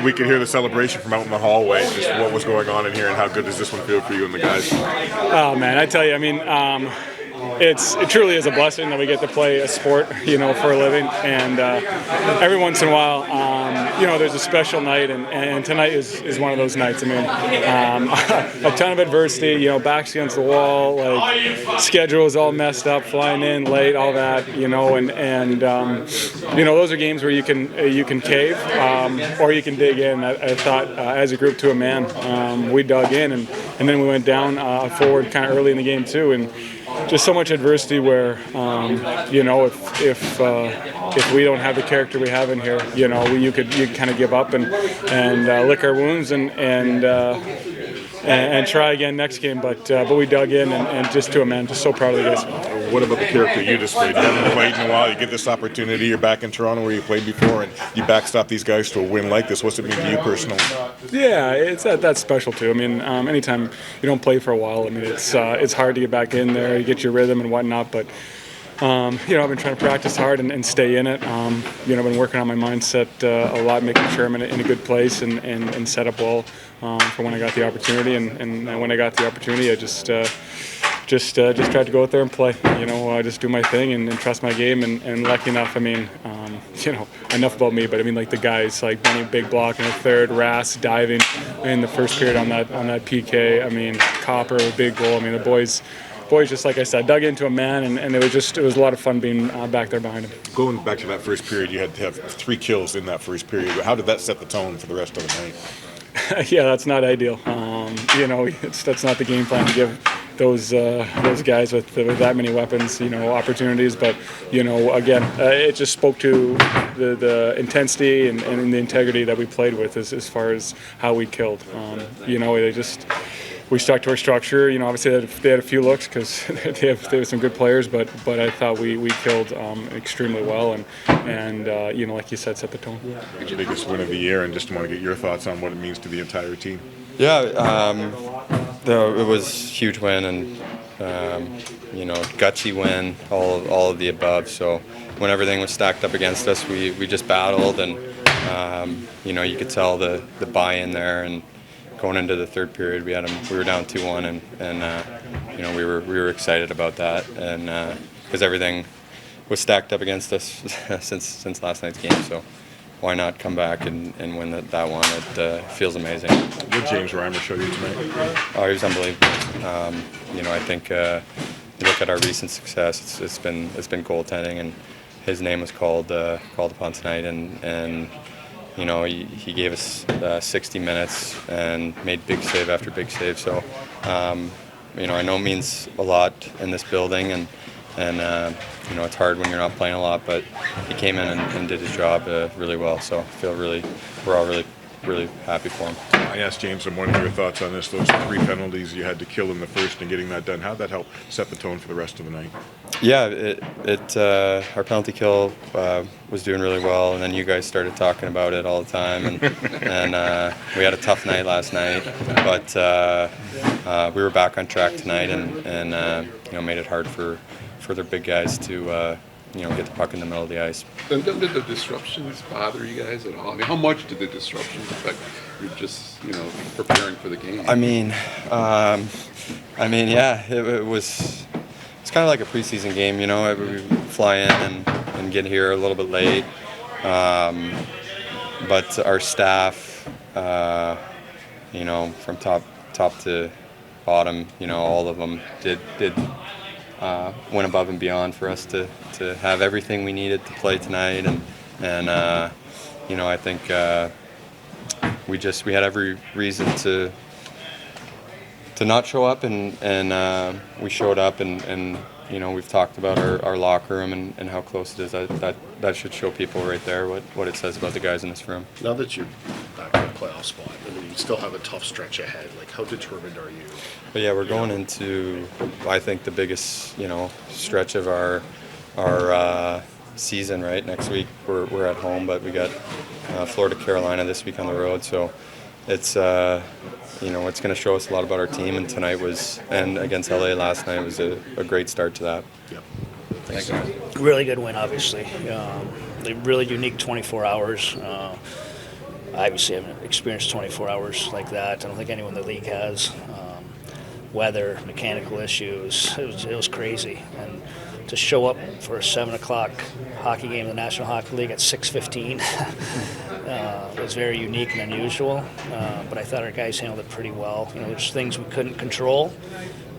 we could hear the celebration from out in the hallway. Just what was going on in here, and how good does this one feel for you and the guys? Oh man, I tell you, I mean, it truly is a blessing that we get to play a sport, for a living. And every once in a while, there's a special night, and tonight is one of those nights. I mean, a ton of adversity, backs against the wall, like schedule is all messed up, flying in late, all that, and those are games where you can cave or you can dig in. I thought as a group to a man, we dug in, and then we went down forward kind of early in the game too, and just so much adversity where, if we don't have the character we have in here, you could kind of give up and lick our wounds and try again next game. But we dug in and just to a man, just so proud of the guys. What about the character you displayed? You haven't played in a while. You get this opportunity. You're back in Toronto where you played before, and you backstop these guys to a win like this. What's it mean to you personally? Yeah, it's that's special too. I mean, anytime you don't play for a while, I mean, it's hard to get back in there, you get your rhythm and whatnot. But I've been trying to practice hard and stay in it. I've been working on my mindset a lot, making sure I'm in a good place and set up well for when I got the opportunity. And when I got the opportunity, I just tried to go out there and play. Just do my thing and trust my game. And lucky enough, I mean, enough about me, but I mean, like the guys, like Benny, big block in the third, Rass diving in the first period on that PK. I mean, Copper, big goal. I mean, the boys, just like I said, dug into a man, and it was a lot of fun being back there behind him. Going back to that first period, you had to have 3 kills in that first period. How did that set the tone for the rest of the night? Yeah, that's not ideal. That's not the game plan to give those guys with that many weapons, opportunities. But again, it just spoke to the intensity and the integrity that we played with as far as how we killed. We stuck to our structure. Obviously they had a few looks because they have some good players, but I thought we killed extremely well and like you said, set the tone. It's the biggest win of the year, and just want to get your thoughts on what it means to the entire team. Yeah, it was a huge win, and gutsy win, all of the above. So when everything was stacked up against us, we just battled, and you could tell the buy-in there. And going into the third period, we were down 2-1, and we were excited about that, and because everything was stacked up against us since last night's game. So why not come back and win that one? It feels amazing. What did James Reimer show you tonight? Oh, he was unbelievable. I think you look at our recent success. It's been goaltending, and his name was called upon tonight, and he gave us 60 minutes and made big save after big save. So I know it means a lot in this building, and it's hard when you're not playing a lot, but he came in and did his job really well. So we're all really happy for him. I asked James, I'm wondering your thoughts on this. Those 3 penalties you had to kill in the first and getting that done. How'd that help set the tone for the rest of the night? Yeah, our penalty kill was doing really well, and then you guys started talking about it all the time, and we had a tough night last night, but we were back on track tonight, and made it hard for the big guys to get the puck in the middle of the ice. And did the disruptions bother you guys at all? I mean, how much did the disruptions affect you just, preparing for the game? Yeah, it was. It's kind of like a preseason game, We fly in and get here a little bit late, but our staff, from top to bottom, all of them did went above and beyond for us to have everything we needed to play tonight, and I think we had every reason to not show up, and we showed up, and we've talked about our locker room and how close it is. That should show people right there what it says about the guys in this room. Now that you're back in the playoff spot, you still have a tough stretch ahead. Like, how determined are you? But yeah, we're going into, I think, the biggest stretch of our season. Right, next week we're at home, but we got Florida, Carolina this week on the road. So it's it's going to show us a lot about our team. And tonight and against LA last night was a great start to that. Yep. Thanks. Really good win, obviously. A really unique 24 hours. obviously haven't experienced 24 hours like that. I don't think anyone in the league has. Weather, mechanical issues, it was crazy. And to show up for a 7 o'clock hockey game in the National Hockey League at 6:15 was very unique and unusual. But I thought our guys handled it pretty well. There's things we couldn't control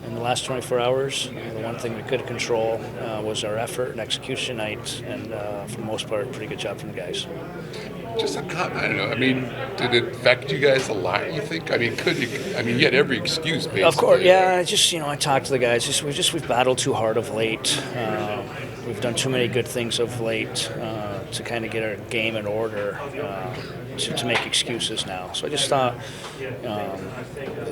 in the last 24 hours. The one thing we could control was our effort and execution night, and for the most part, pretty good job from the guys. Just a comment. I don't know. I mean, did it affect you guys a lot? You think? I mean, you had every excuse, basically. Of course, yeah. I talked to the guys. We've battled too hard of late. We've done too many good things of late to kind of get our game in order to make excuses now. So I just thought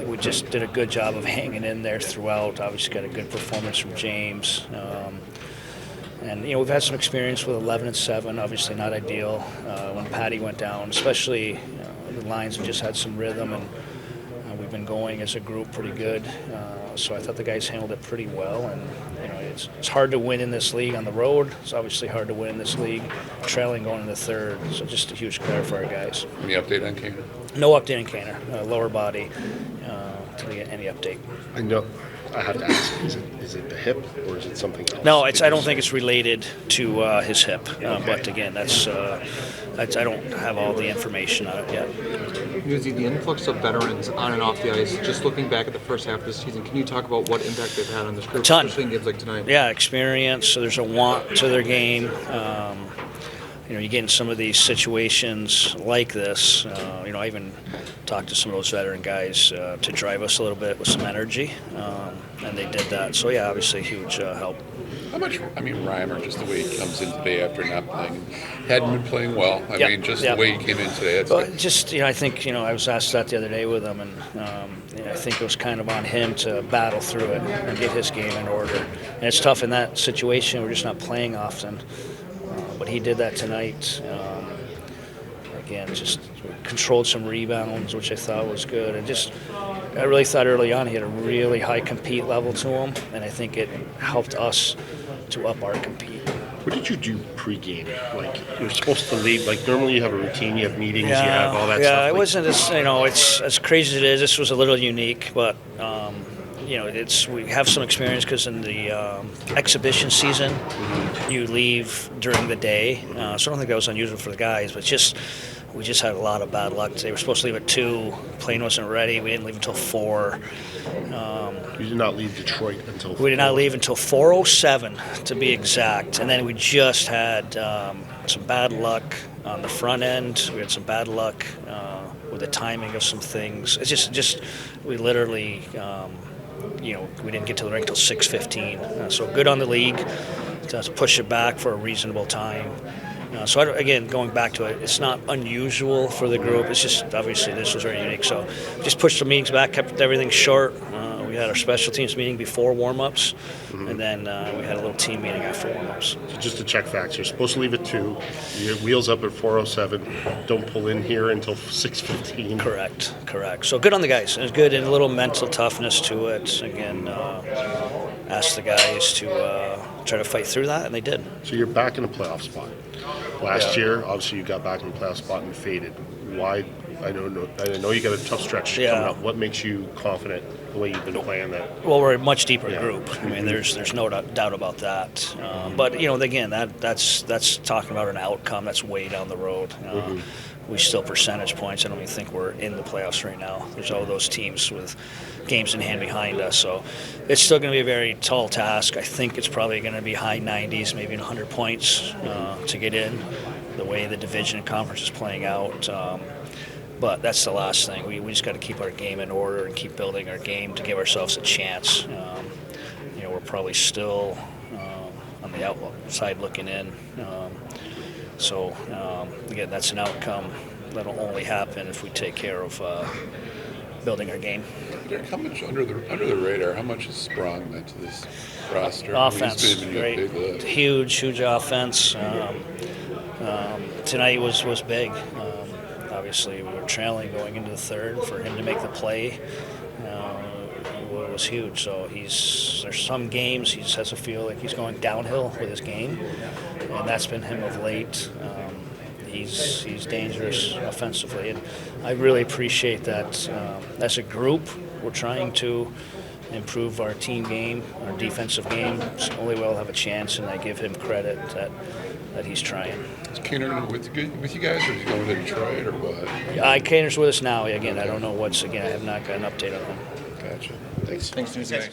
we just did a good job of hanging in there throughout. Obviously, got a good performance from James. And we've had some experience with 11 and 7. Obviously, not ideal when Patty went down. Especially the Lions have just had some rhythm, and we've been going as a group pretty good. So I thought the guys handled it pretty well. And it's hard to win in this league on the road. It's obviously hard to win in this league, trailing going into the third. So just a huge credit for our guys. Any update on Kaner? No update on Kaner. Lower body. Till we get any update. I know. I have to ask, is it the hip or is it something else? No, I don't think it's related to his hip. But again, that's I don't have all the information on it yet. Newsy, the influx of veterans on and off the ice, just looking back at the first half of the season, can you talk about what impact they've had on this group, especially in games like tonight? Yeah, experience. So there's a want to their game. You get in some of these situations like this. I even talked to some of those veteran guys to drive us a little bit with some energy, and they did that. So yeah, obviously huge help. How much? I mean, Reimer, just the way he comes in today after not playing, hadn't been playing well. I mean, just the way he came in today. I think I was asked that the other day with him, and I think it was kind of on him to battle through it and get his game in order. And it's tough in that situation. We're just not playing often. But he did that tonight. Again, just controlled some rebounds, which I thought was good. And I really thought early on he had a really high compete level to him, and I think it helped us to up our compete. What did you do pregame? Like, you're supposed to leave. Like, normally you have a routine, you have meetings, you have all that stuff. Yeah, it wasn't as, it's as crazy as it is. This was a little unique, but we have some experience because in the exhibition season, you leave during the day. So I don't think that was unusual for the guys, but we just had a lot of bad luck. They were supposed to leave at 2. Plane wasn't ready. We didn't leave until 4. You did not leave Detroit until 4. We did not leave until 4:07 to be exact. And then we just had some bad luck on the front end. We had some bad luck with the timing of some things. It's just we literally, we didn't get to the rink till 6:15. So good on the league to push it back for a reasonable time. Again, going back to it, it's not unusual for the group. It's just, obviously, this was very unique. So just pushed the meetings back, kept everything short. We had our special teams meeting before warm-ups, and then we had a little team meeting after warm-ups. So just to check facts, you're supposed to leave at 2. Your wheels up at 4:07. Don't pull in here until 6:15. Correct. So good on the guys. It was good, and a little mental toughness to it. Again, asked the guys to try to fight through that, and they did. So you're back in a playoff spot. Last year, obviously, you got back in the playoff spot and faded. Why? I don't know. I know you got a tough stretch coming up. What makes you confident the way you've been playing that? Well, we're a much deeper group. I mean, there's no doubt about that. But again, that's talking about an outcome that's way down the road. We still percentage points. I don't even think we're in the playoffs right now. There's all those teams with games in hand behind us. So it's still going to be a very tall task. I think it's probably going to be high 90s, maybe 100 points to get in, the way the division and conference is playing out. But that's the last thing. We just got to keep our game in order and keep building our game to give ourselves a chance. We're probably still on the outside looking in. Again, that's an outcome that'll only happen if we take care of building our game. Derek, how much under the radar? How much has Sprong meant to this roster? Offense, great, huge offense. Tonight was big. Obviously, we were trailing going into the third. For him to make the play was huge. So there's some games he just has to feel like he's going downhill with his game, and that's been him of late. he's dangerous offensively, and I really appreciate that. As a group, we're trying to improve our team game, our defensive game. It's the only way we'll have a chance, and I give him credit that he's trying. Is Keener with you guys, or is he going to Detroit, or what? Kainer's with us now. Again, I don't know I have not got an update on him. Gotcha. Thanks. Thanks.